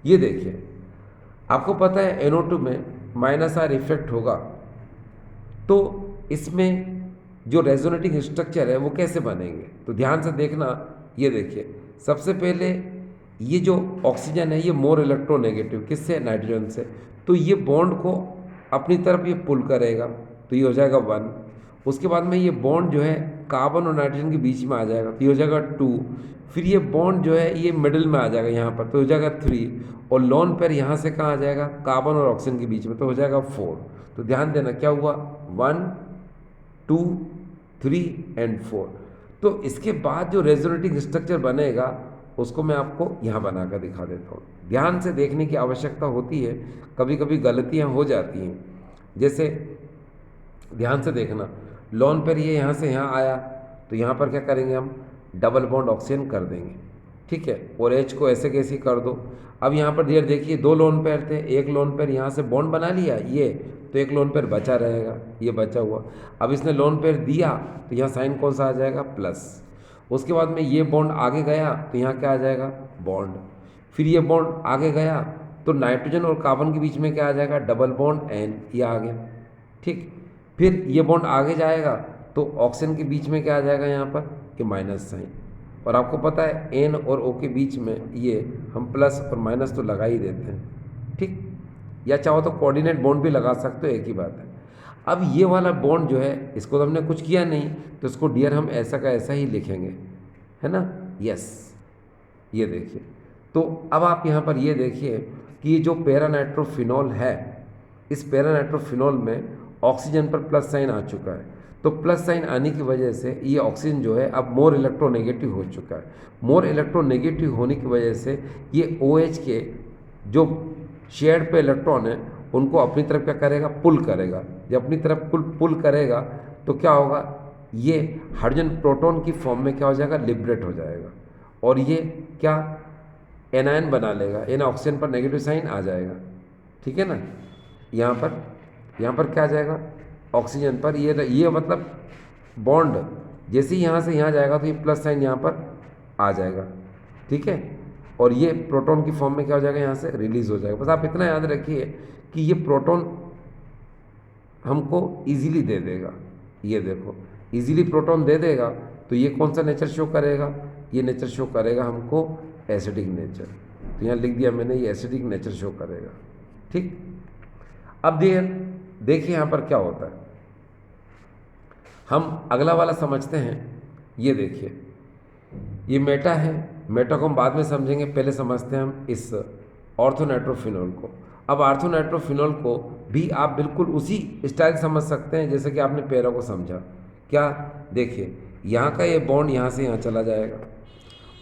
ये देखिए, आपको पता है NO2 में माइनस आर इफेक्ट होगा, तो इसमें जो रेजोनेटिंग स्ट्रक्चर है वो कैसे बनेंगे, तो ध्यान से देखना। ये देखिए, सबसे पहले ये जो ऑक्सीजन है ये मोर इलेक्ट्रोनेगेटिव, किससे, नाइट्रोजन से, तो ये बॉन्ड को अपनी तरफ ये पुल करेगा, तो ये हो जाएगा 1। उसके बाद में ये बॉन्ड जो है कार्बन और नाइट्रोजन के बीच में आ जाएगा, तो ये हो जाएगा 2। फिर ये बॉन्ड जो है ये मिडिल में आ जाएगा यहाँ पर, तो हो जाएगा 3। और लोन पेयर यहाँ से कहाँ आ जाएगा, कार्बन और ऑक्सीजन के बीच में, तो हो जाएगा 4। तो ध्यान देना क्या हुआ, 1 2 3 एंड 4। तो इसके बाद जो रेजोनेटिंग स्ट्रक्चर बनेगा उसको मैं आपको यहाँ बनाकर दिखा देता हूँ। ध्यान से देखने की आवश्यकता होती है, कभी कभी गलतियाँ हो जाती हैं। जैसे ध्यान से देखना, लोन पेयर ये यहाँ से यहाँ आया, तो यहाँ पर क्या करेंगे हम, डबल बॉन्ड ऑक्सीजन कर देंगे। ठीक है, और एच को ऐसे कैसे कर दो। अब यहाँ पर देर देखिए, 2 लोन पेयर थे, एक लोन पेयर यहाँ से बॉन्ड बना लिया ये, तो एक लोन पेयर बचा रहेगा, ये बचा हुआ। अब इसने लोन पेयर दिया तो यहाँ साइन कौन सा आ जाएगा, प्लस। उसके बाद में ये बॉन्ड आगे गया तो यहाँ क्या आ जाएगा, बॉन्ड। फिर ये बॉन्ड आगे गया तो नाइट्रोजन और कार्बन के बीच में क्या आ जाएगा, डबल बॉन्ड एन, ये आ गया। ठीक, फिर ये बॉन्ड आगे जाएगा तो ऑक्सीजन के बीच में क्या आ जाएगा यहाँ पर, कि माइनस साइन। और आपको पता है एन और ओ के बीच में ये हम प्लस और माइनस तो लगा ही देते हैं। ठीक, या चाहो तो कोऑर्डिनेट बॉन्ड भी लगा सकते हो, एक ही बात है। अब ये वाला बॉन्ड जो है इसको तो हमने कुछ किया नहीं, तो इसको डियर हम ऐसा का ऐसा ही लिखेंगे, है ना, यस। ये देखिए, तो अब आप यहाँ पर ये देखिए कि ये जो पैरानाइट्रोफिनॉल है, इस पैरानाइट्रोफिनॉल में ऑक्सीजन पर प्लस साइन आ चुका है, तो प्लस साइन आने की वजह से ये ऑक्सीजन जो है अब मोर इलेक्ट्रोनेगेटिव हो चुका है। मोर इलेक्ट्रोनेगेटिव होने की वजह से ये OH के जो शेयर्ड पे इलेक्ट्रॉन है उनको अपनी तरफ क्या करेगा, पुल करेगा। जब अपनी तरफ पुल करेगा तो क्या होगा, ये हाइड्रोजन प्रोटॉन की फॉर्म में क्या हो जाएगा, लिबरेट हो जाएगा, और ये क्या एनायन बना लेगा, एन ऑक्सीजन पर नेगेटिव साइन आ जाएगा। ठीक है ना, यहाँ पर क्या आ जाएगा, ऑक्सीजन पर ये मतलब बॉन्ड जैसे ही यहाँ से यहाँ जाएगा तो ये प्लस साइन यहाँ पर आ जाएगा। ठीक है, और ये प्रोटॉन की फॉर्म में क्या हो जाएगा, यहाँ से रिलीज हो जाएगा। बस आप इतना याद रखिए कि ये प्रोटॉन हमको इजीली दे देगा, ये देखो इजीली प्रोटॉन दे देगा, तो ये कौन सा नेचर शो करेगा, ये नेचर शो करेगा हमको एसिडिक नेचर। तो यहाँ लिख दिया मैंने, ये एसिडिक नेचर शो करेगा। ठीक, अब देखिए यहाँ पर क्या होता है, हम अगला वाला समझते हैं। ये देखिए, ये मेटा है, मेटा को हम बाद में समझेंगे, पहले समझते हैं हम इस ऑर्थोनाइट्रोफिनॉल को। अब ऑर्थोनाइट्रोफिनॉल को भी आप बिल्कुल उसी स्टाइल समझ सकते हैं जैसे कि आपने पैरा को समझा। क्या, देखिए यहाँ का ये बॉन्ड यहाँ से यहाँ चला जाएगा,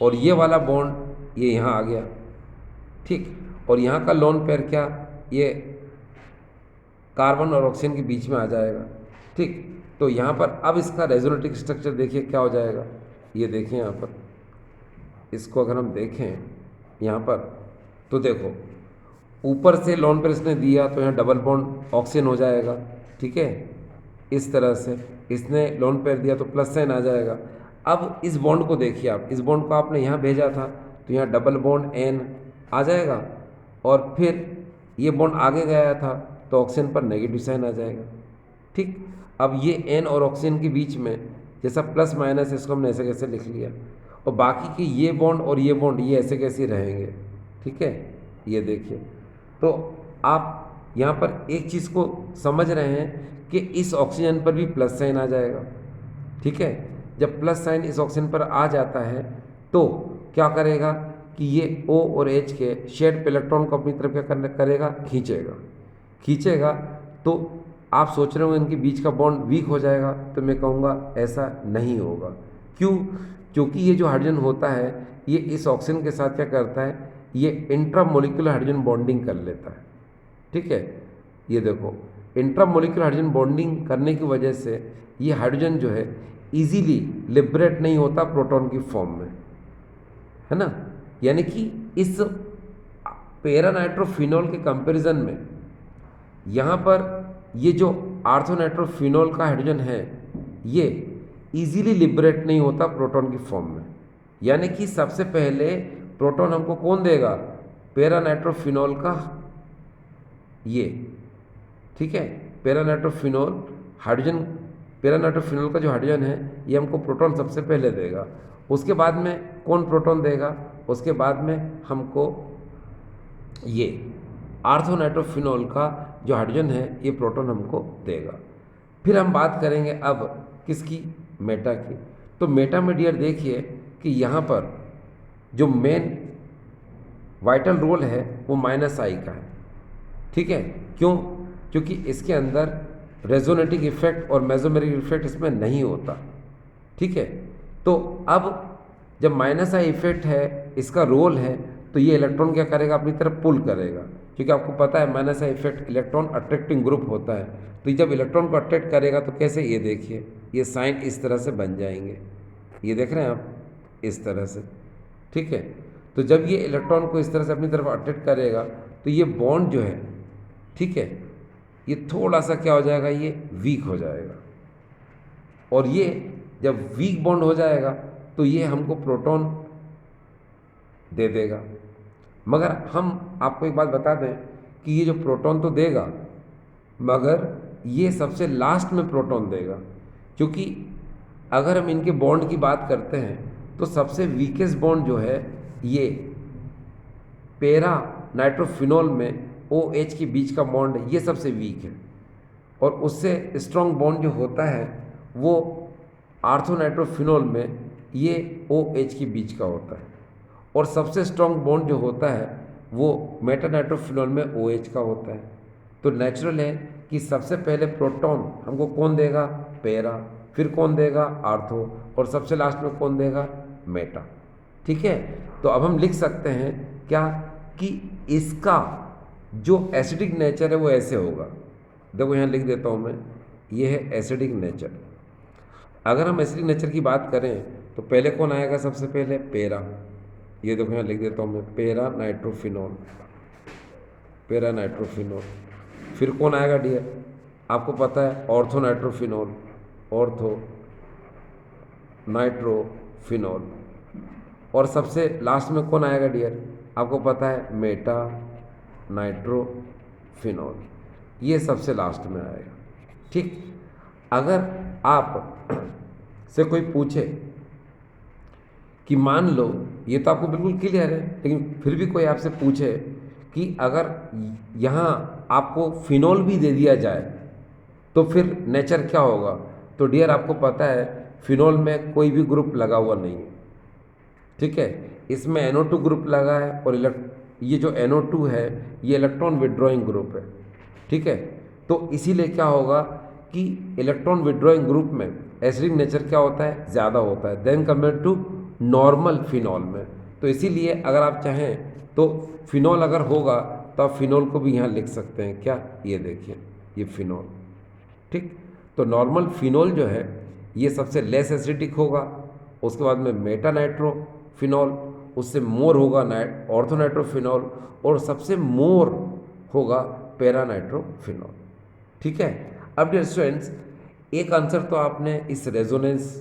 और ये वाला बॉन्ड ये यहाँ आ गया। ठीक, और यहाँ का लोन पेयर क्या, ये कार्बन और ऑक्सीजन के बीच में आ जाएगा। ठीक, तो यहाँ पर अब इसका रेजोनेटिंग स्ट्रक्चर देखिए क्या हो जाएगा, ये देखिए यहाँ पर इसको अगर हम देखें यहाँ पर, तो देखो ऊपर से लोन पेयर इसने दिया तो यहाँ डबल बॉन्ड ऑक्सीजन हो जाएगा, ठीक है, इस तरह से। इसने लोन पेयर दिया तो प्लस साइन आ जाएगा। अब इस बॉन्ड को देखिए आप, इस बॉन्ड को आपने यहाँ भेजा था तो यहाँ डबल बॉन्ड एन आ जाएगा, और फिर ये बॉन्ड आगे गया था तो ऑक्सीजन पर नेगेटिव साइन आ जाएगा, ठीक। अब ये एन और ऑक्सीजन के बीच में जैसा प्लस माइनस, इसको हमने ऐसे कैसे लिख लिया, और बाकी के ये बॉन्ड और ये बॉन्ड ये ऐसे कैसे रहेंगे, ठीक है। ये देखिए, तो आप यहाँ पर एक चीज़ को समझ रहे हैं कि इस ऑक्सीजन पर भी प्लस साइन आ जाएगा, ठीक है। जब प्लस साइन इस ऑक्सीजन पर आ जाता है तो क्या करेगा कि ये O और H के शेड पे इलेक्ट्रॉन को अपनी तरफ क्या करने करेगा, खींचेगा। खींचेगा तो आप सोच रहे हो इनके बीच का बॉन्ड वीक हो जाएगा, तो मैं कहूँगा ऐसा नहीं होगा। क्यों? क्योंकि ये जो हाइड्रोजन होता है ये इस ऑक्सीजन के साथ क्या करता है, ये इंट्रामोलिकुलर हाइड्रोजन बॉन्डिंग कर लेता है, ठीक है। ये देखो, इंट्रामोलिकुलर हाइड्रोजन बॉन्डिंग करने की वजह से ये हाइड्रोजन जो है इजीली लिबरेट नहीं होता प्रोटॉन की फॉर्म में, है ना। यानी कि इस पैरानाइट्रोफिनॉल के कंपैरिजन में यहाँ पर ये जो आर्थोनाइट्रोफिनॉल का हाइड्रोजन है ये इजीली लिबरेट नहीं होता प्रोटॉन की फॉर्म में। यानी कि सबसे पहले प्रोटॉन हमको कौन देगा, पैरानाइट्रोफिनॉल का ये, ठीक है, पैरानाइट्रोफिनॉल हाइड्रोजन, पैरानाइट्रोफिनॉल का जो हाइड्रोजन है ये हमको प्रोटॉन सबसे पहले देगा। उसके बाद में कौन प्रोटॉन देगा, उसके बाद में हमको ये आर्थोनाइट्रोफिनॉल का जो हाइड्रोजन है ये प्रोटॉन हमको देगा। फिर हम बात करेंगे अब किसकी, मेटा की। तो मेटा में डियर देखिए कि यहाँ पर जो मेन वाइटल रोल है वो -I का है, ठीक है। क्यों? क्योंकि इसके अंदर रेजोनेटिंग इफेक्ट और मेसोमेरिक इफेक्ट इसमें नहीं होता, ठीक है। तो अब जब -I इफेक्ट है, इसका रोल है, तो ये इलेक्ट्रॉन क्या करेगा, अपनी तरफ पुल करेगा। क्योंकि आपको पता है -I effect electron attracting group होता है, तो जब इलेक्ट्रॉन को अट्रैक्ट करेगा तो कैसे, ये देखिए ये साइन इस तरह से बन जाएंगे, ये देख रहे हैं आप, इस तरह से, ठीक है। तो जब ये इलेक्ट्रॉन को इस तरह से अपनी तरफ अट्रैक्ट करेगा तो ये बॉन्ड जो है, ठीक है, ये थोड़ा सा क्या हो जाएगा, ये वीक हो जाएगा। और ये जब वीक बॉन्ड हो जाएगा तो ये हमको प्रोटॉन दे देगा। मगर हम आपको एक बात बता दें कि ये जो प्रोटॉन तो देगा, मगर ये सबसे लास्ट में प्रोटॉन देगा। क्योंकि अगर हम इनके बॉन्ड की बात करते हैं तो सबसे वीकेस्ट बॉन्ड जो है ये पैरा नाइट्रोफिनॉल में OH के बीच का बॉन्ड ये सबसे वीक है, और उससे स्ट्रॉन्ग बॉन्ड जो होता है वो आर्थोनाइट्रोफिनॉल में ये OH के बीच का होता है, और सबसे स्ट्रॉन्ग बॉन्ड जो होता है वो मेटानाइट्रोफिनॉल में OH का होता है। तो नेचुरल है कि सबसे पहले प्रोटॉन हमको कौन देगा, पैरा, फिर कौन देगा, आर्थो, और सबसे लास्ट में कौन देगा, मेटा, ठीक है। तो अब हम लिख सकते हैं क्या कि इसका जो एसिडिक नेचर है वो ऐसे होगा। देखो यहाँ लिख देता हूँ मैं, ये है एसिडिक नेचर। अगर हम एसिडिक नेचर की बात करें तो पहले कौन आएगा, सबसे पहले पैरा, ये देखो यहाँ लिख देता हूँ मैं, पैरा नाइट्रोफिनॉल, पैरा नाइट्रोफिनॉल। फिर कौन आएगा डियर, आपको पता है, ऑर्थो नाइट्रोफिनॉल, ऑर्थो नाइट्रोफिनॉल। और सबसे लास्ट में कौन आएगा डियर, आपको पता है, मेटा नाइट्रोफिनॉल, ये सबसे लास्ट में आएगा, ठीक। अगर आप से कोई पूछे कि मान लो, ये तो आपको बिल्कुल क्लियर है, लेकिन फिर भी कोई आपसे पूछे कि अगर यहाँ आपको फिनॉल भी दे दिया जाए तो फिर नेचर क्या होगा, तो डियर आपको पता है फिनॉल में कोई भी ग्रुप लगा हुआ नहीं है, ठीक है। इसमें NO2 ग्रुप लगा है, और ये जो NO2 है ये इलेक्ट्रॉन विड्रॉइंग ग्रुप है, ठीक है। तो इसीलिए क्या होगा कि इलेक्ट्रॉन विड्रॉइंग ग्रुप में एसिडिक नेचर क्या होता है, ज़्यादा होता है than compare to normal phenol में। तो इसीलिए अगर आप चाहें तो फिनॉल अगर होगा तो आप फिनॉल को भी यहाँ लिख सकते हैं, क्या, ये देखिए ये फिनॉल, ठीक। तो नॉर्मल फिनॉल जो है ये सबसे लेस एसिडिक होगा, उसके बाद में मेटा नाइट्रोफिनॉल, उससे मोर होगा ऑर्थोनाइट्रोफिनॉल, और सबसे मोर होगा पैरानाइट्रोफिनॉल। ठीक है। अब डियर स्टूडेंट्स, एक आंसर तो आपने इस रेजोनेंस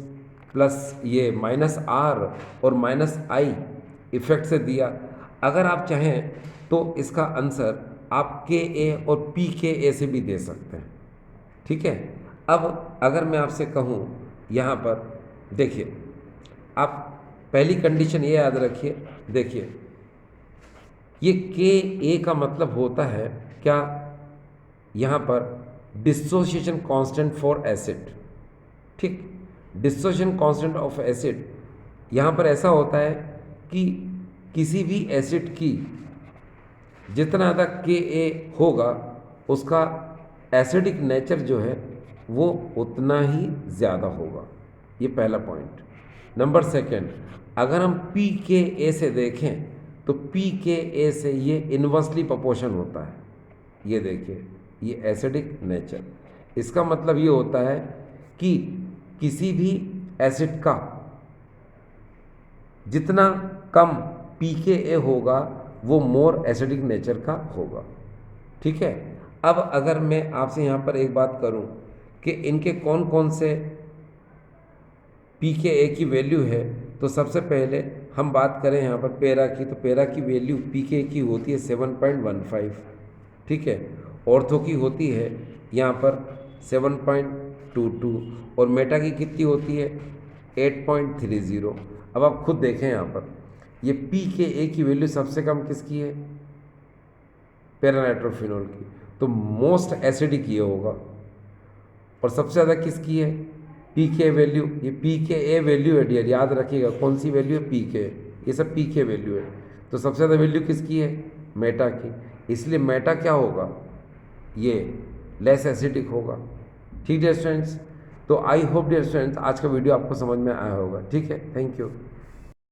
प्लस ये -R और -I इफेक्ट से दिया। अगर आप चाहें तो इसका आंसर आप KA और PKA से भी दे सकते हैं। ठीक है। अब अगर मैं आपसे कहूँ यहाँ पर देखिए, आप पहली कंडीशन ये याद रखिए, देखिए ये KA का मतलब होता है क्या, यहाँ पर डिसोसिएशन कांस्टेंट फॉर एसिड। ठीक, डिसोसिएशन कांस्टेंट ऑफ एसिड यहाँ पर ऐसा होता है कि किसी भी एसिड की जितना ज़्यादा KA होगा उसका एसिडिक नेचर जो है वो उतना ही ज़्यादा होगा। ये पहला पॉइंट। नंबर सेकंड, अगर हम PKA से देखें तो PKA से ये इन्वर्सली प्रोपोर्शन होता है। ये देखिए, ये एसिडिक नेचर, इसका मतलब ये होता है कि किसी भी एसिड का जितना कम PKA होगा वो मोर एसिडिक नेचर का होगा। ठीक है। अब अगर मैं आपसे यहाँ पर एक बात करूँ कि इनके कौन कौन से PKA की वैल्यू है, तो सबसे पहले हम बात करें यहाँ पर पैरा की, तो पैरा की वैल्यू PKA की होती है 7.15। ठीक है। ऑर्थो की होती है यहाँ पर 7.22 और मेटा की कितनी होती है 8.30। अब आप खुद देखें यहाँ पर ये PKA की वैल्यू सबसे कम किसकी है, पैरानाइट्रोफिनॉल की, तो मोस्ट एसिडिक ये होगा। और सबसे ज़्यादा किसकी है, PKA वैल्यू, ये PKA वैल्यू है डियर, याद रखिएगा कौन सी वैल्यू है, PKA, ये सब PKA वैल्यू है। तो सबसे ज़्यादा वैल्यू किसकी है, मेटा की, इसलिए मेटा क्या होगा, ये लेस एसिडिक होगा। ठीक डियर स्टूडेंट्स, तो आई होप डियर स्टूडेंट्स आज का वीडियो आपको समझ में आया होगा। ठीक है, थैंक यू।